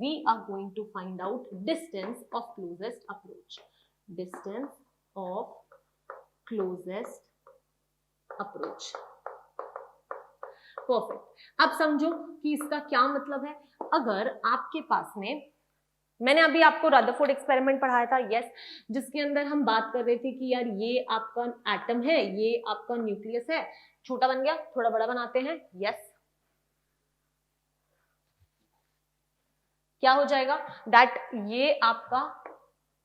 we are going to find out distance of closest approach. Distance of closest approach. Perfect. अब समझो कि इसका क्या मतलब है. अगर आपके पास में, मैंने अभी आपको रदरफोर्ड एक्सपेरिमेंट पढ़ाया था, यस, जिसके अंदर हम बात कर रहे थे कि यार ये आपका एटम है, ये आपका न्यूक्लियस है, छोटा बन गया, थोड़ा बड़ा बनाते हैं, यस, क्या हो जाएगा, दैट ये आपका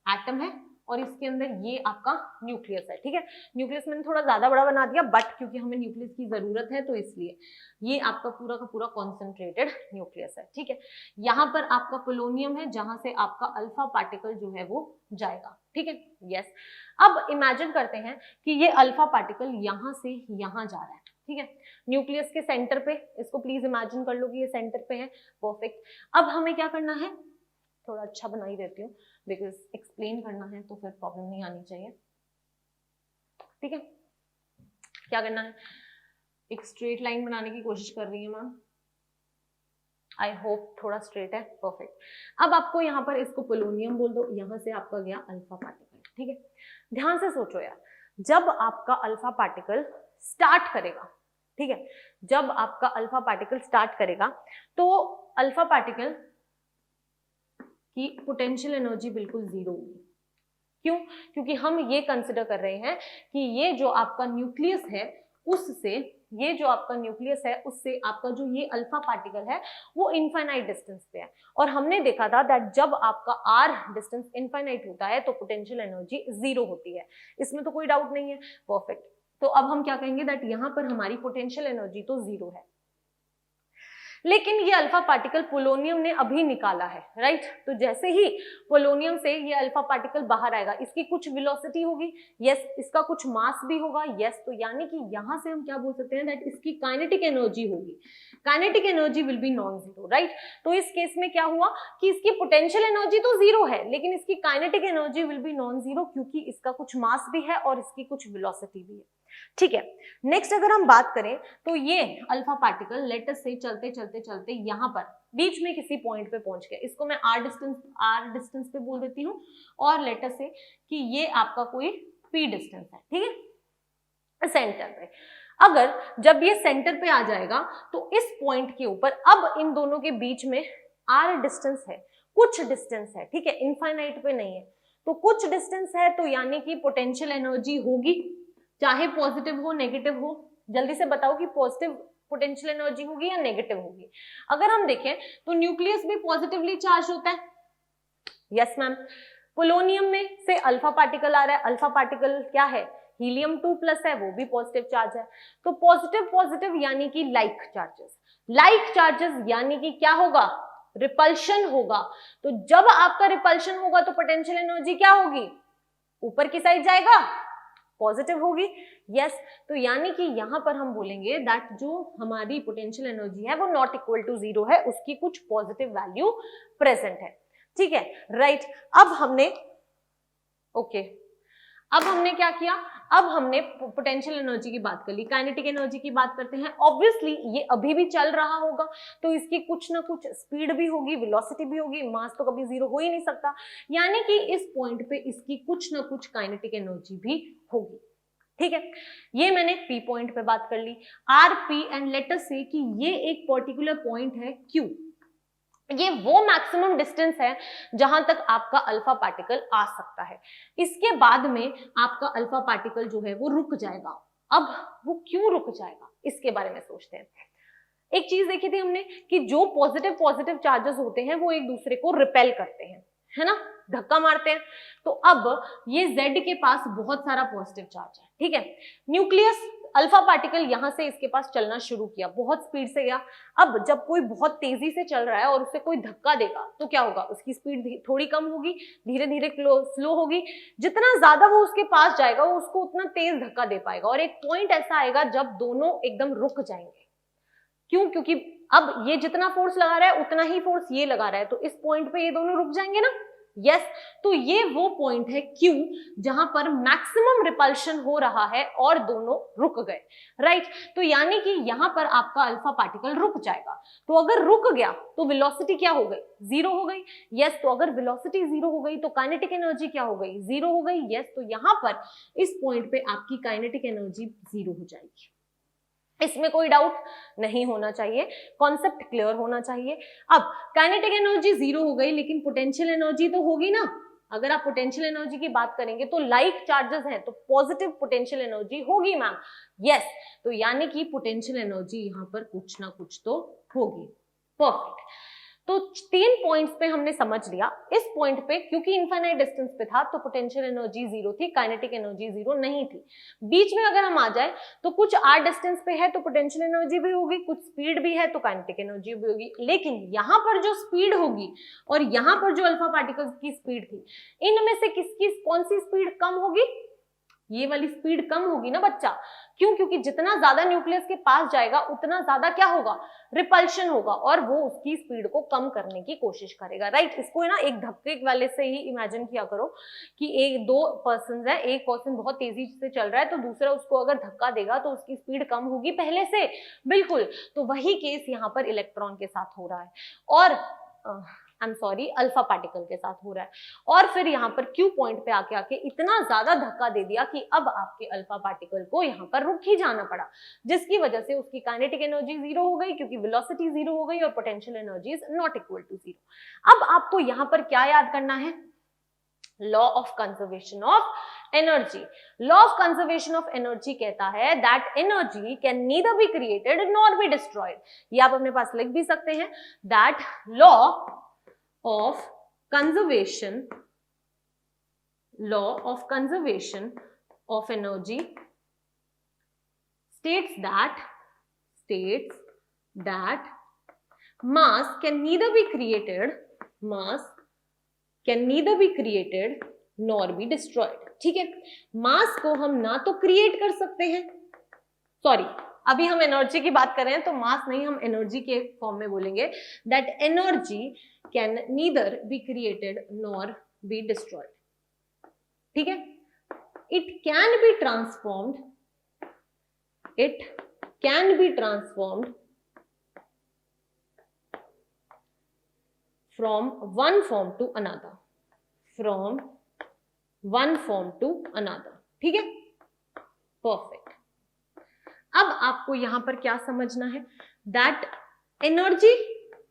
एटम है और इसके अंदर ये आपका न्यूक्लियस है. ठीक है, न्यूक्लियस मैंने थोड़ा ज्यादा बड़ा बना दिया, बट क्योंकि हमें न्यूक्लियस की जरूरत है तो इसलिए ये आपका पूरा का पूरा कॉन्सेंट्रेटेड न्यूक्लियस है. ठीक है, यहाँ पर आपका पोलोनियम है जहां से आपका अल्फा पार्टिकल जो है वो जाएगा. ठीक है, यस. अब इमेजिन करते हैं कि ये अल्फा पार्टिकल यहाँ से यहाँ जा रहा है. ठीक है, न्यूक्लियस के सेंटर पे, इसको प्लीज इमेजिन कर लो कि ये सेंटर पे है. परफेक्ट. अब हमें क्या करना है, थोड़ा अच्छा बना ही देती हूँ बिकॉज एक्सप्लेन करना है तो फिर प्रॉब्लम नहीं आनी चाहिए. ठीक है, क्या करना है, एक स्ट्रेट लाइन बनाने की कोशिश कर रही है मैम. आई होप थोड़ा स्ट्रेट है. परफेक्ट. अब आपको यहाँ पर इसको पोलोनियम बोल दो, यहाँ से आपका गया अल्फा पार्टिकल. ठीक है, ध्यान से सोचो यार, जब आपका अल्फा पार्टिकल स्टार्ट करेगा, ठीक है, जब आपका अल्फा पार्टिकल स्टार्ट करेगा तो अल्फा पार्टिकल की पोटेंशियल एनर्जी बिल्कुल जीरो होगी. क्यों? क्योंकि हम ये कंसिडर कर रहे हैं कि ये जो आपका न्यूक्लियस है उससे, ये जो आपका न्यूक्लियस है उससे आपका जो ये अल्फा पार्टिकल है वो इनफाइनाइट डिस्टेंस पे है. और हमने देखा था दैट जब आपका आर डिस्टेंस इनफाइनाइट होता है तो पोटेंशियल एनर्जी जीरो होती है. इसमें तो कोई डाउट नहीं है. परफेक्ट. तो अब हम क्या कहेंगे, दैट यहाँ पर हमारी पोटेंशियल एनर्जी तो जीरो है, लेकिन ये अल्फा पार्टिकल पोलोनियम ने अभी निकाला है, राइट. तो जैसे ही पोलोनियम से ये अल्फा पार्टिकल बाहर आएगा, इसकी कुछ वेलोसिटी होगी, यस, इसका कुछ मास भी होगा, यस. तो यानी कि यहां से हम क्या बोल सकते हैं, दैट इसकी काइनेटिक एनर्जी होगी. Kinetic energy will be non zero, right. तो इस केस में क्या हुआ कि इसकी पोटेंशियल एनर्जी तो जीरो है लेकिन इसकी kinetic energy will be non zero, क्योंकि इसका कुछ मास भी है और इसकी कुछ वेलोसिटी भी है. ठीक है, नेक्स्ट अगर हम बात करें तो ये अल्फा पार्टिकल लेटस से चलते चलते चलते यहाँ पर बीच में किसी पॉइंट पे पहुंच गया. इसको मैं आर डिस्टेंस पे बोल देती हूँ और लेटस से कि ये आपका कोई पी डिस्टेंस है. ठीक है, सेंटर पे. अगर जब ये सेंटर पे आ जाएगा तो इस पॉइंट के ऊपर अब इन दोनों के बीच में आर डिस्टेंस है, कुछ डिस्टेंस है. ठीक है, इनफाइनाइट पे नहीं है, तो कुछ डिस्टेंस है, तो यानी कि पोटेंशियल एनर्जी होगी, चाहे पॉजिटिव हो नेगेटिव हो. जल्दी से बताओ कि पॉजिटिव पोटेंशियल एनर्जी होगी या नेगेटिव होगी. अगर हम देखें तो न्यूक्लियस भी पॉजिटिवली चार्ज होता है, यस मैम. पोलोनियम में से अल्फा पार्टिकल आ रहा है, अल्फा पार्टिकल क्या है, हीलियम 2+ है, वो भी पॉजिटिव चार्ज है. तो पॉजिटिव पॉजिटिव यानी कि लाइक चार्जेस, लाइक चार्जेस यानी कि क्या होगा, रिपल्शन होगा. तो जब आपका रिपल्शन होगा तो पोटेंशियल एनर्जी क्या होगी, ऊपर की साइड जाएगा, पॉजिटिव होगी, यस. तो यानी कि यहां पर हम बोलेंगे दैट जो हमारी पोटेंशियल एनर्जी है वो नॉट इक्वल टू जीरो है, उसकी कुछ पॉजिटिव वैल्यू प्रेजेंट है. ठीक है, राइट. अब हमने अब हमने क्या किया, अब हमने पोटेंशियल एनर्जी की बात कर ली, काइनेटिक एनर्जी की बात करते हैं. ऑब्वियसली ये अभी भी चल रहा होगा तो इसकी कुछ ना कुछ स्पीड भी होगी, वेलोसिटी भी होगी, मास तो कभी जीरो हो ही नहीं सकता, यानी कि इस पॉइंट पे इसकी कुछ ना कुछ काइनेटिक एनर्जी भी होगी. ठीक है, ये मैंने पी पॉइंट पे बात कर ली, R P, and let us say कि ये एक पर्टिकुलर पॉइंट है क्यू. ये वो मैक्सिमम डिस्टेंस है जहां तक आपका अल्फा पार्टिकल आ सकता है. इसके बाद में आपका अल्फा पार्टिकल जो है वो रुक जाएगा. अब वो क्यों रुक जाएगा इसके बारे में सोचते हैं. एक चीज देखी थी हमने कि जो पॉजिटिव चार्जेस होते हैं वो एक दूसरे को रिपेल करते हैं, है ना, धक्का मारते हैं. तो अब ये Z के पास बहुत सारा पॉजिटिव चार्ज है. ठीक है, न्यूक्लियस अल्फा पार्टिकल यहां से इसके पास चलना शुरू किया, बहुत स्पीड से गया. अब जब कोई बहुत तेजी से चल रहा है और उसे कोई धक्का देगा तो क्या होगा, उसकी स्पीड थोड़ी कम होगी, धीरे धीरे स्लो होगी. जितना ज्यादा वो उसके पास जाएगा वो उसको उतना तेज धक्का दे पाएगा और एक पॉइंट ऐसा आएगा जब दोनों एकदम रुक जाएंगे. क्यों? क्योंकि अब ये जितना फोर्स लगा रहा है उतना ही फोर्स ये लगा रहा है, तो इस पॉइंट पे ये दोनों रुक जाएंगे ना, यस तो ये वो पॉइंट है Q जहां पर मैक्सिमम रिपल्शन हो रहा है और दोनों रुक गए, राइट। तो यानी कि यहां पर आपका अल्फा पार्टिकल रुक जाएगा। तो अगर रुक गया तो वेलोसिटी क्या हो गई, जीरो हो गई। यस तो अगर वेलोसिटी जीरो हो गई तो काइनेटिक एनर्जी क्या हो गई, जीरो हो गई। यस तो यहां पर इस पॉइंट पे आपकी काइनेटिक एनर्जी जीरो हो जाएगी, इसमें कोई डाउट नहीं होना चाहिए, कॉन्सेप्ट क्लियर होना चाहिए। अब काइनेटिक एनर्जी जीरो हो गई लेकिन पोटेंशियल एनर्जी तो होगी ना। अगर आप पोटेंशियल एनर्जी की बात करेंगे तो लाइक चार्जेस हैं तो पॉजिटिव पोटेंशियल एनर्जी होगी मैम। यस तो यानी कि पोटेंशियल एनर्जी यहां पर कुछ ना कुछ तो होगी। परफेक्ट। तो 3 पॉइंट्स पे हमने समझ लिया। इस पॉइंट पे क्योंकि इनफाइनाइट डिस्टेंस पे था तो पोटेंशियल एनर्जी जीरो थी, काइनेटिक एनर्जी जीरो नहीं थी। बीच में अगर हम आ जाए तो कुछ r डिस्टेंस पे है तो पोटेंशियल एनर्जी भी होगी, कुछ स्पीड भी है तो काइनेटिक एनर्जी भी होगी। लेकिन यहाँ पर जो स्पीड होगी और यहाँ पर जो अल्फा पार्टिकल्स की स्पीड थी, इनमें से किसकी कौन सी स्पीड कम होगी, ये वाली स्पीड कम होगी ना बच्चा। क्यों, क्योंकि जितना ज्यादा न्यूक्लियस के पास जाएगा उतना ज्यादा क्या होगा, रिपल्शन होगा और वो उसकी स्पीड को कम करने की कोशिश करेगा, राइट। इसको ना एक धक्के वाले से ही इमेजिन किया करो कि एक दो पर्सन है, एक पर्सन बहुत तेजी से चल रहा है तो दूसरा उसको अगर धक्का देगा तो उसकी स्पीड कम होगी पहले से, बिल्कुल। तो वही केस यहाँ पर इलेक्ट्रॉन के साथ हो रहा है और अल्फा पार्टिकल के साथ हो रहा है। और फिर यहाँ पर Q पॉइंट पे आके इतना ज्यादा धक्का दे दिया कि अब आपके अल्फा पार्टिकल को यहाँ पर रुक ही जाना पड़ा, जिसकी वजह से उसकी काइनेटिक एनर्जी जीरो हो गई क्योंकि वेलोसिटी जीरो हो गई और potential energy is not equal to zero. अब आपको यहाँ पर क्या याद करना है, law of conservation of energy. Law of conservation of energy कहता है that energy can neither be created nor be destroyed. ये आप अपने पास लिख भी सकते हैं, that law of conservation of energy states that mass can neither be created nor be destroyed। ठीक है, मास को हम ना तो क्रिएट कर सकते हैं, सॉरी अभी हम एनर्जी की बात कर रहे हैं तो मास नहीं, हम एनर्जी के फॉर्म में बोलेंगे that energy can neither be created nor be destroyed. ठीक है, it can be transformed from one form to another. ठीक है, परफेक्ट। अब आपको यहां पर क्या समझना है, दैट एनर्जी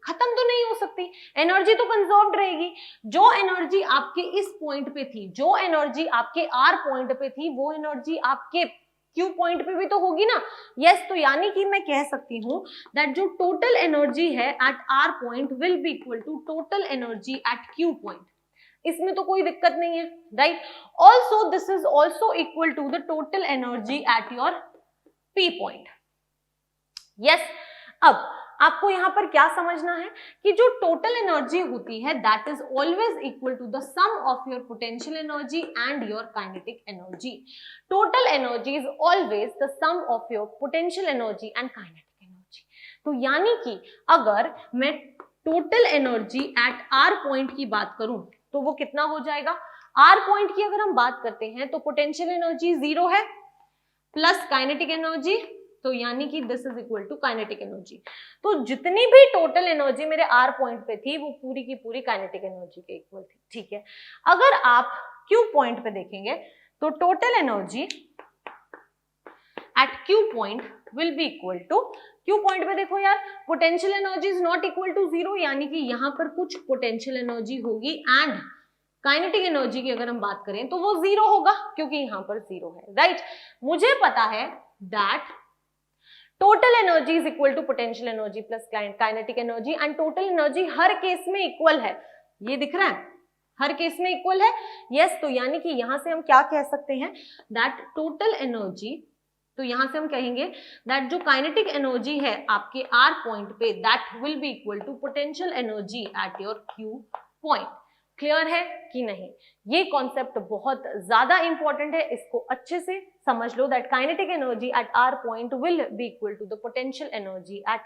खत्म तो नहीं हो सकती, एनर्जी तो कंजर्व्ड रहेगी। जो एनर्जी आपके इस पॉइंट पे थी, जो एनर्जी आपके आर पॉइंट पे थी, वो एनर्जी आपके क्यू पॉइंट पे भी तो होगी ना। यस तो यानी कि मैं कह सकती हूं दैट जो टोटल एनर्जी है at R point will be equal to total energy at Q point. इसमें तो कोई दिक्कत नहीं है, right. Also this is also equal to the total energy at your P point. Yes, अब आपको यहां पर क्या समझना है कि जो टोटल एनर्जी होती है that is always equal to the sum of your potential energy and your kinetic energy. Total energy is always the sum of your potential energy and kinetic energy. तो यानी कि अगर मैं total energy at R point की बात करूं तो वो कितना हो जाएगा, आर पॉइंट की अगर हम बात करते हैं तो पोटेंशियल एनर्जी जीरो है प्लस काइनेटिक एनर्जी, तो यानी कि this is equal to kinetic energy. तो जितनी भी टोटल एनर्जी मेरे आर पॉइंट पे थी वो पूरी की पूरी काइनेटिक एनर्जी के इक्वल थी। ठीक है, अगर आप क्यू पॉइंट पे देखेंगे तो total energy at Q point will be equal to, Q point पे देखो यार potential energy is not equal to zero, यानी कि यहां पर कुछ पोटेंशियल एनर्जी होगी एंड काइनेटिक एनर्जी की अगर हम बात करें तो वो जीरो होगा क्योंकि यहां पर जीरो है, राइट। मुझे पता है that total energy is equal to potential energy plus kinetic energy and total energy हर केस में इक्वल है, ये दिख रहा है, हर केस में इक्वल है। यस तो यानी कि यहां से हम क्या कह सकते हैं दैट टोटल एनर्जी, तो यहां से हम कहेंगे दैट जो काइनेटिक एनर्जी है आपके आर पॉइंट पे that will be equal to potential energy at your Q point. Clear है कि नहीं, ये कॉन्सेप्ट बहुत ज्यादा इंपॉर्टेंट है, इसको अच्छे से समझ लो that kinetic energy at R point will be equal to the potential energy at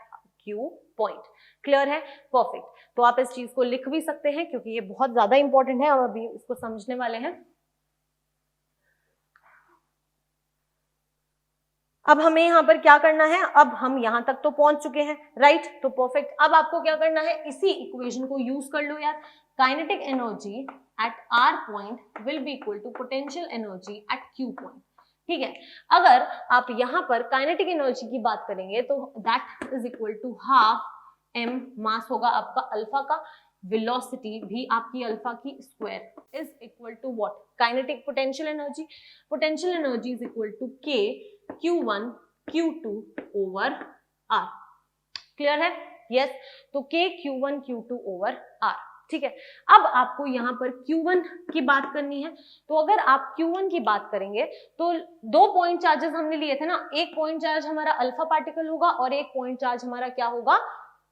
Q point. Clear है? परफेक्ट। तो आप इस चीज को लिख भी सकते हैं क्योंकि ये बहुत ज्यादा इंपॉर्टेंट है और अभी इसको समझने वाले हैं। अब हमें यहाँ पर क्या करना है, अब हम यहाँ तक तो पहुंच चुके हैं, राइट? तो परफेक्ट। अब आपको क्या करना है, इसी इक्वेशन को यूज कर लो यार। Kinetic energy at R point will be equal to potential energy at Q point. ठीक है, अगर आप यहाँ पर काइनेटिक एनर्जी की बात करेंगे तो that is equal to half m mass होगा आपका अल्फा का, वेलोसिटी भी आपकी अल्फा की square is equal to what, kinetic potential energy. Potential energy is equal to K Q1 Q2 over R। Clear है? यस। तो K Q1 Q2 over R। ठीक है, अब आपको यहाँ पर Q1 की बात करनी है। तो अगर आप Q1 की बात करेंगे तो दो पॉइंट चार्जेस हमने लिए थे ना, एक पॉइंट चार्ज हमारा अल्फा पार्टिकल होगा और एक पॉइंट चार्ज हमारा क्या होगा,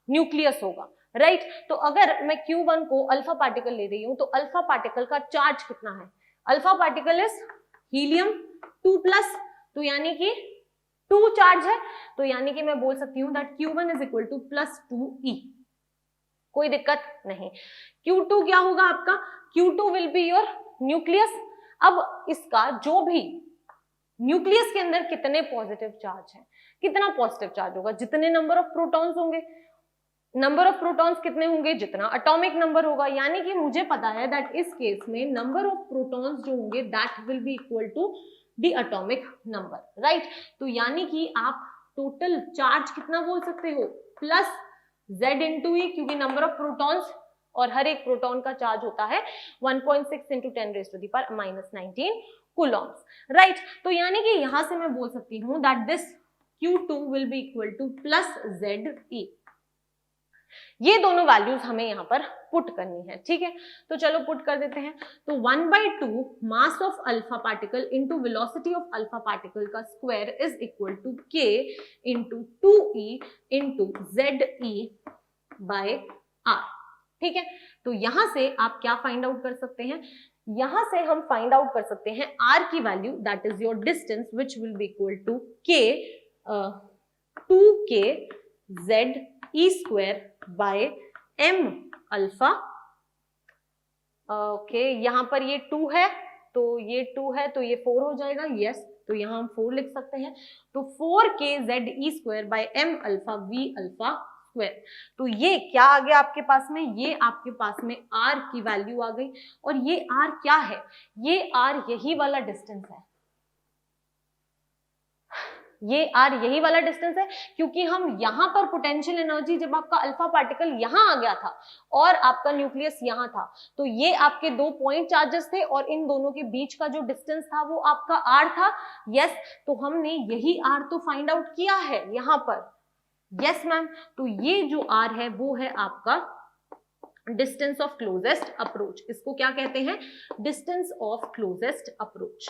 न्यूक्लियस होगा, राइट? तो अगर मैं Q1 को अल्फा पार्टिकल ले रही हूं तो अल्फा पार्टिकल का चार्ज कितना है, अल्फा पार्टिकल इज हीलियम 2+, तो यानी कि 2 चार्ज है, तो यानी कि मैं बोल सकती हूँ that Q1 is equal to +2E। कोई दिक्कत नहीं। Q2 क्या होगा आपका, Q2 will be your nucleus. अब इसका जो भी न्यूक्लियस के अंदर कितने पॉजिटिव चार्ज है, कितना पॉजिटिव चार्ज होगा, जितने नंबर ऑफ प्रोटॉन्स होंगे, नंबर ऑफ प्रोटॉन्स कितने होंगे, जितना एटॉमिक नंबर होगा, यानी कि मुझे पता है दैट इस केस में नंबर ऑफ प्रोटॉन्स जो होंगे that will be equal to the atomic number, right? तो यानी कि आप टोटल चार्ज कितना बोल सकते हो, प्लस Z इंटू ई, क्योंकि नंबर ऑफ प्रोटॉन्स और हर एक प्रोटॉन का चार्ज होता है 1.6 इंटू 10⁻⁻19 कूलम्स, राइट? तो यानी कि यहां से मैं बोल सकती हूं that this Q2 will be equal two plus ZE। ये दोनों वैल्यूज हमें यहाँ पर पुट करनी है, ठीक है? तो चलो पुट कर देते हैं। तो 1/2 mass of alpha particle into velocity of alpha particle का square is equal to K into 2E into ZE by R। ठीक है, तो यहां से आप क्या फाइंड आउट कर सकते हैं, यहां से हम फाइंड आउट कर सकते हैं R की value, that is your distance which will be equal to K 2K ZE square by M alpha. Okay, यहां पर ये 2 है तो ये 2 है तो ये 4 हो जाएगा, यस, तो यहां हम 4 लिख सकते हैं। तो 4K ZE square by M alpha V alpha square. तो ये क्या आ गया आपके पास में, ये आपके पास में R की वैल्यू आ गई। और ये R क्या है, ये R यही वाला डिस्टेंस है, ये R यही वाला डिस्टेंस है, क्योंकि हम यहां पर पोटेंशियल एनर्जी, जब आपका अल्फा पार्टिकल यहां आ गया था और आपका न्यूक्लियस यहां था, तो ये आपके दो पॉइंट चार्जेस थे और इन दोनों के बीच का जो डिस्टेंस था वो आपका R था, यस। तो हमने यही R तो फाइंड आउट किया है यहां पर, यस मैम। तो ये जो R है वो है आपका डिस्टेंस ऑफ क्लोजेस्ट अप्रोच। इसको क्या कहते हैं, distance of closest approach,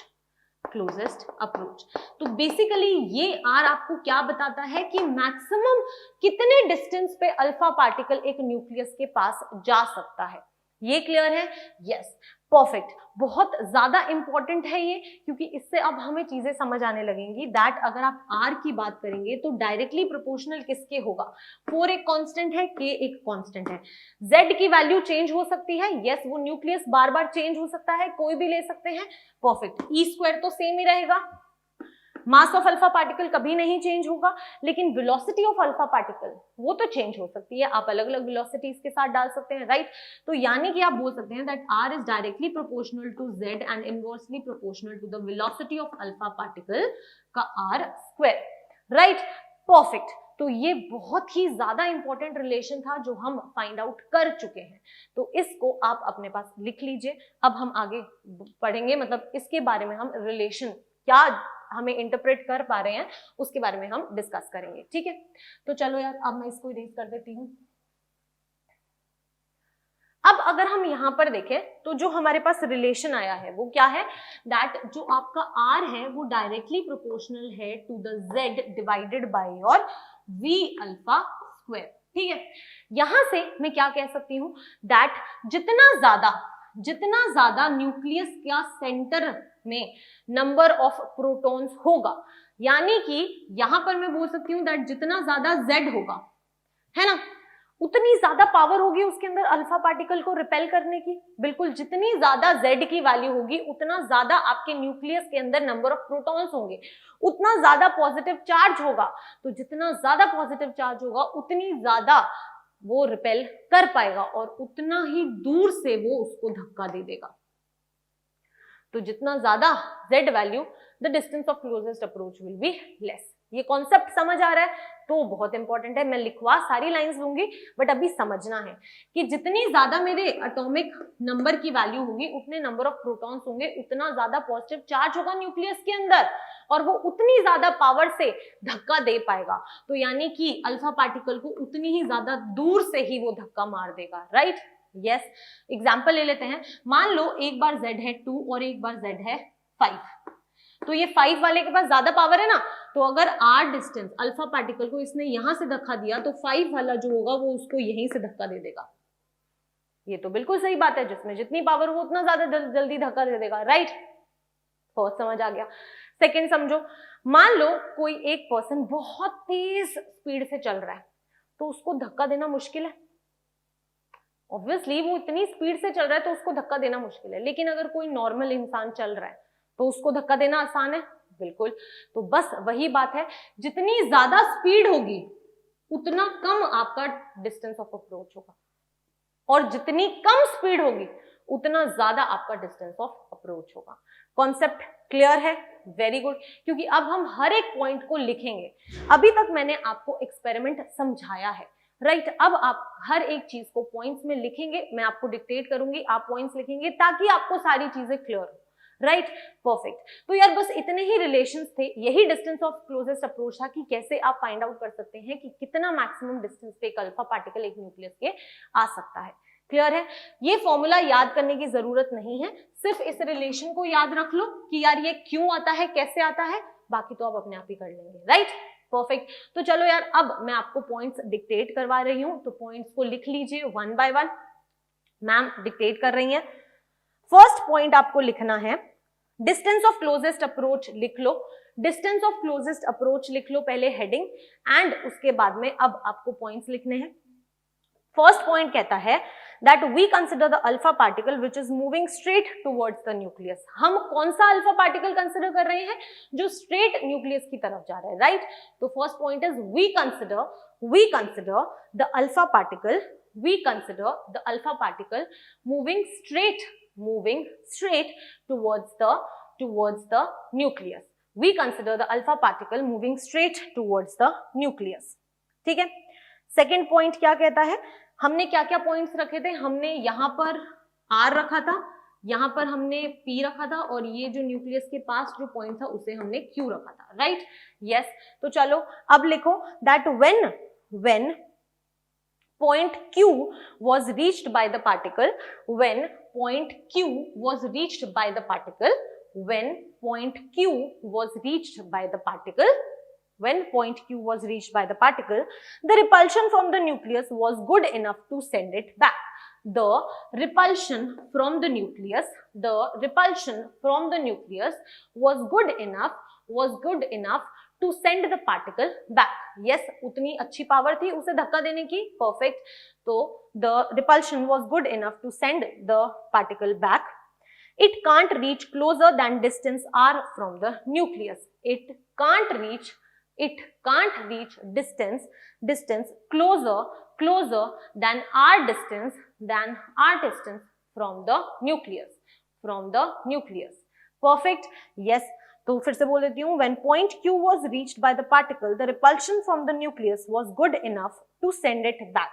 closest approach. तो बेसिकली ये R आपको क्या बताता है कि मैक्सिमम कितने डिस्टेंस पे अल्फा पार्टिकल एक न्यूक्लियस के पास जा सकता है। ये क्लियर है, यस, परफेक्ट। बहुत ज्यादा इंपॉर्टेंट है ये, क्योंकि इससे अब हमें चीजें समझ आने लगेंगी दैट अगर आप R की बात करेंगे तो डायरेक्टली प्रोपोर्शनल किसके होगा, 4 एक कांस्टेंट है, K एक कांस्टेंट है, Z की वैल्यू चेंज हो सकती है, यस, वो न्यूक्लियस बार बार चेंज हो सकता है, कोई भी ले सकते हैं, परफेक्ट। E स्क्वायर तो सेम ही रहेगा, मास ऑफ अल्फा पार्टिकल कभी नहीं चेंज होगा, लेकिन वेलोसिटी ऑफ अल्फा पार्टिकल वो तो चेंज हो सकती है, आप अलग अलग वेलोसिटी इसके साथ डाल सकते हैं, राइट? तो यानी कि आप बोल सकते हैं that R is directly proportional to Z and inversely proportional to the velocity of alpha particle का R स्क्वायर, राइट? परफेक्ट। तो ये बहुत ही ज्यादा इंपॉर्टेंट रिलेशन था जो हम फाइंड आउट कर चुके हैं, तो इसको आप अपने पास लिख लीजिए। अब हम आगे पढ़ेंगे, मतलब इसके बारे में हम रिलेशन क्या हमें इंटरप्रेट कर पा रहे हैं उसके बारे में हम डिस्कस करेंगे, ठीक है? तो चलो यार, अब मैं इसको इरेज कर देती हूँ। अब अगर हम यहां पर देखें तो जो हमारे पास रिलेशन आया है वो क्या है, दैट जो आपका R है वो डायरेक्टली प्रोपोर्शनल है to the Z divided by your V alpha square, ठीक है? यहां से मैं क्या कह सकती हूँ, दैट जितना ज्यादा न्यूक्लियस का सेंटर में नंबर ऑफ प्रोटॉन्स होगा, यानी कि यहां पर मैं बोल सकती हूँ दैट जितना ज्यादा Z होगा, है ना। उतनी ज्यादा पावर होगी उसके अंदर अल्फा पार्टिकल को रिपेल करने की। बिल्कुल, जितनी ज्यादा Z की वैल्यू होगी उतना ज्यादा आपके न्यूक्लियस के अंदर नंबर ऑफ प्रोटॉन्स होंगे, उतना ज्यादा पॉजिटिव चार्ज होगा। तो जितना ज्यादा पॉजिटिव चार्ज होगा उतनी ज्यादा वो रिपेल कर पाएगा और उतना ही दूर से वो उसको धक्का दे देगा। तो जितना ज्यादा Z value, the distance of closest approach will be less. ये कॉन्सेप्ट समझ आ रहा है तो बहुत इंपॉर्टेंट है। मैं लिखवा सारी लाइंस लूंगी बट अभी समझना है कि जितनी ज्यादा मेरे एटॉमिक नंबर की वैल्यू होगी उतने नंबर ऑफ प्रोटॉन्स होंगे, उतना ज्यादा पॉजिटिव चार्ज होगा न्यूक्लियस के अंदर और वो उतनी ज्यादा पावर से धक्का दे पाएगा। तो यानी कि अल्फा पार्टिकल को उतनी ही ज्यादा दूर से ही वो धक्का मार देगा, राइट। यस, एग्जाम्पल ले लेते हैं। मान लो एक बार Z है 2 और एक बार Z है 5, तो ये 5 वाले के पास ज्यादा पावर है ना, तो अगर r डिस्टेंस अल्फा पार्टिकल को इसने यहां से धक्का दिया तो 5 वाला जो होगा वो उसको यहीं से धक्का दे देगा। ये तो बिल्कुल सही बात है, जिसमें जितनी पावर वो उतना ज्यादा जल्दी धक्का दे देगा, राइट। फर्स्ट समझ आ गया। सेकंड समझो, मान लो कोई एक पर्सन बहुत तेज स्पीड से चल रहा है तो उसको धक्का देना मुश्किल है। ऑब्वियसली वो इतनी स्पीड से चल रहा है तो उसको धक्का देना मुश्किल है, लेकिन अगर कोई नॉर्मल इंसान चल रहा है तो उसको धक्का देना आसान है, बिल्कुल। तो बस वही बात है, जितनी ज्यादा स्पीड होगी उतना कम आपका डिस्टेंस ऑफ अप्रोच होगा और जितनी कम स्पीड होगी उतना ज्यादा आपका डिस्टेंस ऑफ अप्रोच होगा। कॉन्सेप्ट क्लियर है? Very good. क्योंकि अब हम हर एक पॉइंट को लिखेंगे। अभी तक मैंने आपको एक्सपेरिमेंट समझाया है, राइट। अब आप हर एक चीज को पॉइंट्स में लिखेंगे, मैं आपको डिक्टेट करूंगी, आप पॉइंट्स लिखेंगे ताकि आपको सारी चीजें क्लियर हो, राइट। परफेक्ट। तो यार बस इतने ही रिलेशंस थे, यही डिस्टेंस ऑफ क्लोजेस्ट अप्रोच था कि कैसे आप फाइंड आउट कर सकते हैं कि कितना मैक्सिमम डिस्टेंस पे एक अल्फा पार्टिकल एक न्यूक्लियस के आ सकता है। क्लियर है? ये फॉर्मूला याद करने की जरूरत नहीं है, सिर्फ इस रिलेशन को याद रख लो कि यार ये क्यों आता है, कैसे आता है, बाकी तो आप अपने आप ही कर लेंगे, राइट। परफेक्ट। तो चलो यार, अब मैं आपको पॉइंट्स डिक्टेट करवा रही हूं, तो पॉइंट्स को लिख लीजिए one by one. Ma'am dictate कर रही हैं। फर्स्ट पॉइंट आपको लिखना है डिस्टेंस ऑफ क्लोजेस्ट अप्रोच। लिख लो डिस्टेंस ऑफ क्लोजेस्ट अप्रोच, लिख लो पहले हेडिंग, एंड उसके बाद में अब आपको पॉइंट्स लिखने हैं। फर्स्ट पॉइंट कहता है that we consider the alpha particle which is moving straight towards the nucleus। हम कौन सा अल्फा पार्टिकल कंसिडर कर रहे हैं? जो स्ट्रेट न्यूक्लियस की तरफ जा रहा है, राइट। तो first point is we consider the alpha particle moving straight towards the nucleus। We consider the alpha particle moving straight towards the nucleus। ठीक है। सेकेंड पॉइंट क्या कहता है? हमने क्या क्या पॉइंट्स रखे थे? हमने यहां पर R रखा था, यहां पर हमने P रखा था, और ये जो न्यूक्लियस के पास जो पॉइंट था उसे हमने Q रखा था, राइट। यस। तो चलो अब लिखो that when point Q was reached by the particle, when point Q was reached by the particle, when point Q was reached by the particle, when point Q was reached by the particle, the repulsion from the nucleus was good enough to send it back। The repulsion from the nucleus was good enough to send the particle back। Yes, उतनी अच्छी power थी उसे धक्का देने की। Perfect। तो the repulsion was good enough to send the particle back। It can't reach closer than distance r from the nucleus। It can't reach distance closer than r distance from the nucleus। Perfect। Yes। तो फिर से बोल देती हूँ, when point Q was reached by the particle, the repulsion from the nucleus was good enough to send it back।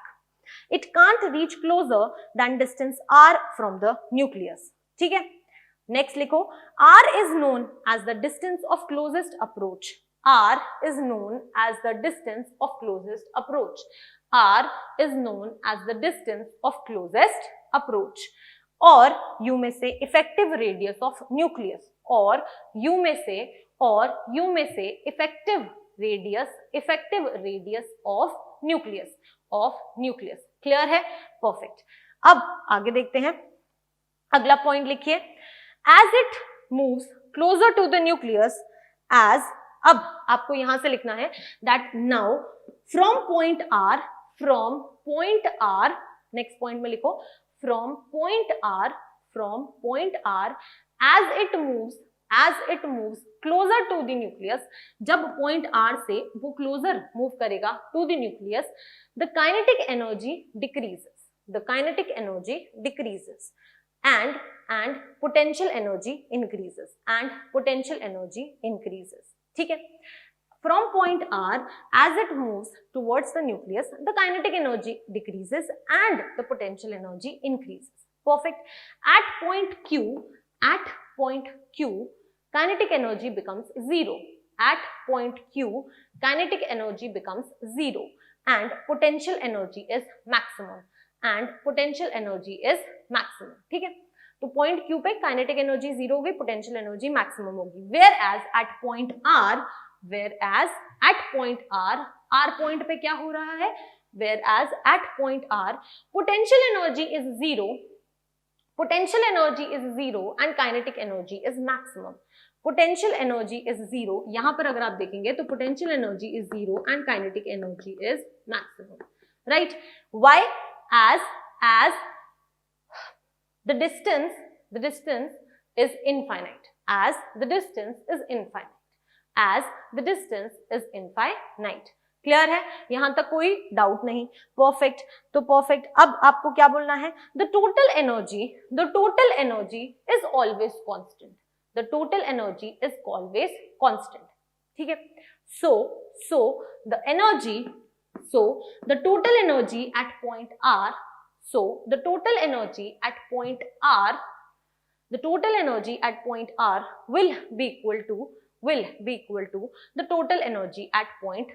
It can't reach closer than distance r from the nucleus। ठीक है। Next लिखो, r is known as the distance of closest approach। R is known as the distance of closest approach। R is known as the distance of closest approach। और you may say effective radius of nucleus, और you may say effective radius of nucleus। Clear है? Perfect. अब आगे देखते हैं, अगला point लिखिए, as it moves closer to the nucleus, अब आपको यहां से लिखना है that now from point R from point R, next point में लिखो from point R as it moves closer to the nucleus, जब पॉइंट आर से वो क्लोजर मूव करेगा to the nucleus, the kinetic energy decreases and potential energy increases, ठीक है। From point R, as it moves towards the nucleus, the kinetic energy decreases and the potential energy increases. Perfect. At point Q, kinetic energy becomes zero. At point Q, kinetic energy becomes zero and potential energy is maximum. ठीक है, तो point Q पे kinetic energy zero होगी, potential energy maximum होगी। Whereas at point R point पे क्या हो रहा है, whereas at point R potential energy is zero and kinetic energy is maximum. Potential energy is zero, यहां पर अगर आप देखेंगे तो potential energy is zero and kinetic energy is maximum, right? Why? As the distance is infinite. Clear है, यहां तक कोई डाउट नहीं। परफेक्ट, तो परफेक्ट, अब आपको क्या बोलना है, the total energy is always constant, ठीक है। So the total energy at point R, the total energy at point R will be equal to the total energy at point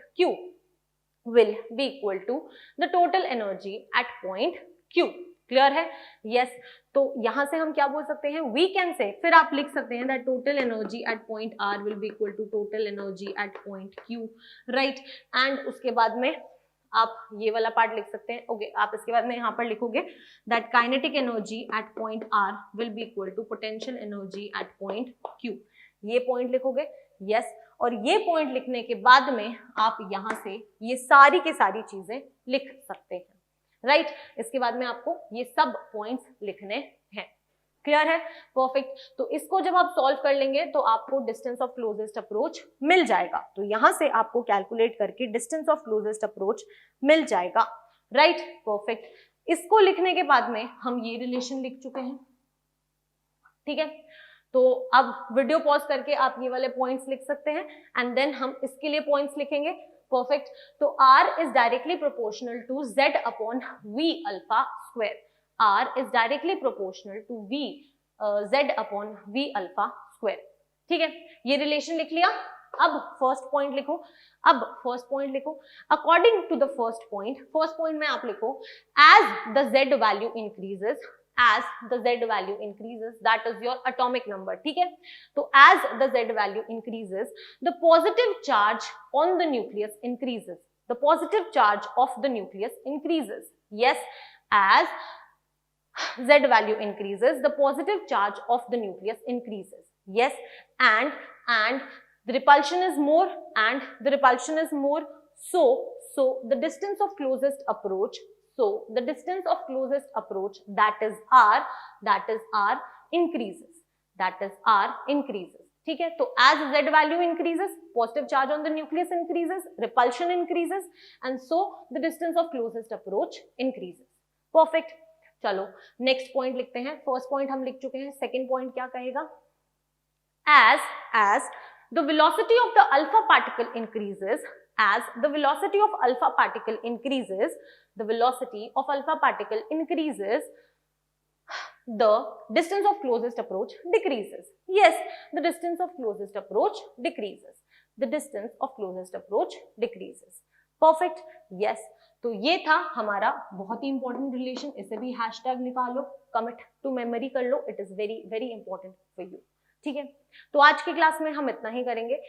Q, clear है? Yes, तो यहां से हम क्या बोल सकते हैं, वी कैन से, फिर आप लिख सकते हैं that total energy at point R will be equal to total energy at point Q, right. And उसके बाद में आप ये वाला पार्ट लिख सकते हैं, ओके। आप इसके बाद में यहाँ पर लिखोगे that kinetic energy at point R will be equal to potential energy at point Q, ये पॉइंट लिखोगे, यस। और ये पॉइंट लिखने के बाद में आप यहाँ से ये सारी की सारी चीजें लिख सकते हैं, राइट। इसके बाद में आपको ये सब पॉइंट्स लिखने हैं, क्लियर है? परफेक्ट। तो इसको जब आप सॉल्व कर लेंगे तो आपको डिस्टेंस ऑफ क्लोजेस्ट अप्रोच मिल जाएगा, तो यहां से आपको कैलकुलेट करके डिस्टेंस ऑफ क्लोजेस्ट अप्रोच मिल जाएगा, राइट। परफेक्ट। इसको लिखने के बाद में हम ये रिलेशन लिख चुके हैं, ठीक है। तो अब वीडियो पॉज करके आप ये वाले पॉइंट्स लिख सकते हैं एंड देन हम इसके लिए पॉइंट्स लिखेंगे। परफेक्ट। तो R is directly proportional to Z upon V alpha square, R is directly proportional to Z upon V alpha square, ठीक है। ये रिलेशन लिख लिया। अब फर्स्ट पॉइंट लिखो, according to the first point में आप लिखो as the Z value increases, that is your atomic number, ठीक है। तो as the Z value increases, the positive charge on the nucleus increases, yes, as Z value increases, the positive charge of the nucleus increases, yes, and the repulsion is more, so the distance of closest approach, that is R increases, ठीक है। तो as Z value increases, positive charge on the nucleus increases, repulsion increases, and so the distance of closest approach increases, perfect। चलो next point लिखते हैं। First point हम लिख चुके हैं, सेकंड पॉइंट क्या कहेगा, as the velocity of the alpha particle increases, the distance of closest approach decreases, yes, the distance of closest approach decreases, perfect, yes। तो ये था हमारा बहुत ही इंपॉर्टेंट रिलेशन, इसे भी हैशटैग निकालो, कमिट टू मेमोरी कर लो, it is very very important for you, ठीक है। तो आज की क्लास में हम इतना ही करेंगे।